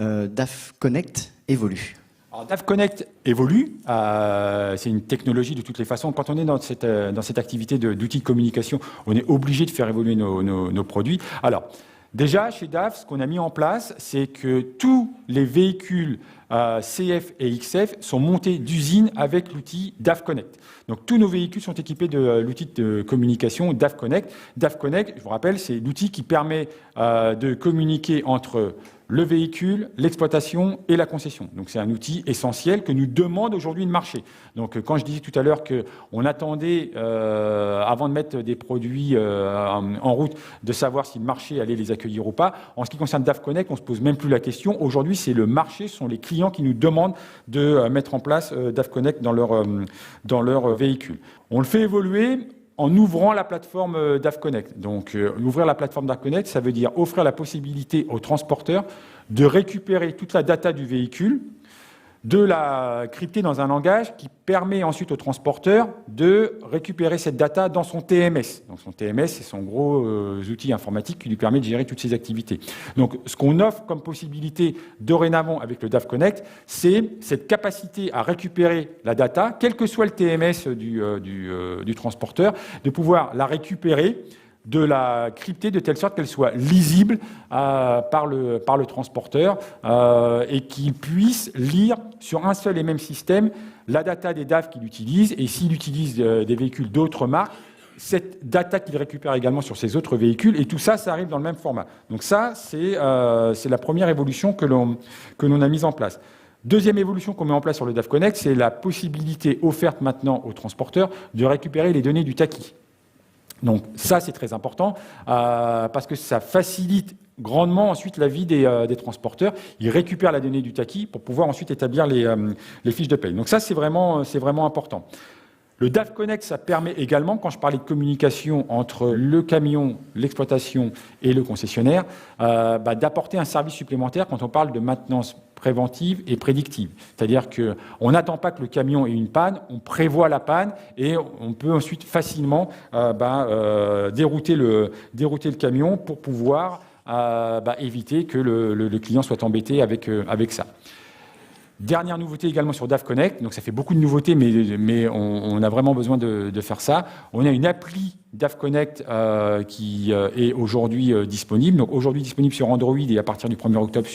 DAF Connect évolue? Alors, DAF Connect évolue. C'est une technologie de toutes les façons. Quand on est dans cette activité d'outils de communication, on est obligé de faire évoluer nos produits. Alors, déjà, chez DAF, ce qu'on a mis en place, c'est que tous les véhicules CF et XF sont montés d'usine avec l'outil DAF Connect. Donc, tous nos véhicules sont équipés de l'outil de communication DAF Connect. DAF Connect, je vous rappelle, c'est l'outil qui permet de communiquer entre le véhicule, l'exploitation et la concession. Donc, c'est un outil essentiel que nous demande aujourd'hui le marché. Donc, quand je disais tout à l'heure qu'on attendait, avant de mettre des produits en route, de savoir si le marché allait les accueillir ou pas, en ce qui concerne DAF Connect, on ne se pose même plus la question. Aujourd'hui, c'est le marché, ce sont les clients qui nous demandent de mettre en place DAF Connect dans leur véhicule. On le fait évoluer en ouvrant la plateforme DAF Connect. Donc, ouvrir la plateforme DAF Connect, ça veut dire offrir la possibilité aux transporteurs de récupérer toute la data du véhicule, de la crypter dans un langage qui permet ensuite au transporteur de récupérer cette data dans son TMS. Donc, son TMS, c'est son gros outil informatique qui lui permet de gérer toutes ses activités. Donc, ce qu'on offre comme possibilité dorénavant avec le DAF Connect, c'est cette capacité à récupérer la data, quel que soit le TMS du transporteur, de pouvoir la récupérer, de la crypter de telle sorte qu'elle soit lisible par le transporteur et qu'il puisse lire sur un seul et même système la data des DAF qu'il utilise, et s'il utilise des véhicules d'autres marques, cette data qu'il récupère également sur ses autres véhicules, et tout ça, ça arrive dans le même format. Donc ça, c'est la première évolution que l'on a mise en place. Deuxième évolution qu'on met en place sur le DAF Connect, c'est la possibilité offerte maintenant aux transporteurs de récupérer les données du taquis. Donc ça, c'est très important parce que ça facilite grandement ensuite la vie des transporteurs. Ils récupèrent la donnée du taquis pour pouvoir ensuite établir les fiches de paye. Donc ça, c'est vraiment important. Le DAF Connect, ça permet également, quand je parlais de communication entre le camion, l'exploitation et le concessionnaire, d'apporter un service supplémentaire quand on parle de maintenance préventive et prédictive. C'est-à-dire qu'on n'attend pas que le camion ait une panne, on prévoit la panne et on peut ensuite facilement dérouter le camion pour pouvoir éviter que le client soit embêté avec ça. Dernière nouveauté également sur DAF Connect, donc ça fait beaucoup de nouveautés, mais on a vraiment besoin de faire ça. On a une appli DAF Connect qui est aujourd'hui disponible. Donc aujourd'hui disponible sur Android et à partir du 1er octobre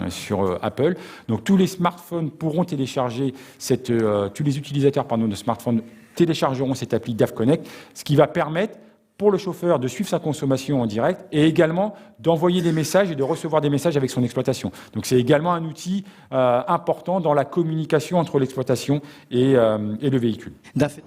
sur Apple. Donc tous les smartphones pourront télécharger tous les utilisateurs de smartphones téléchargeront cette appli DAF Connect, ce qui va permettre pour le chauffeur de suivre sa consommation en direct et également d'envoyer des messages et de recevoir des messages avec son exploitation. Donc c'est également un outil important dans la communication entre l'exploitation et le véhicule. DAF.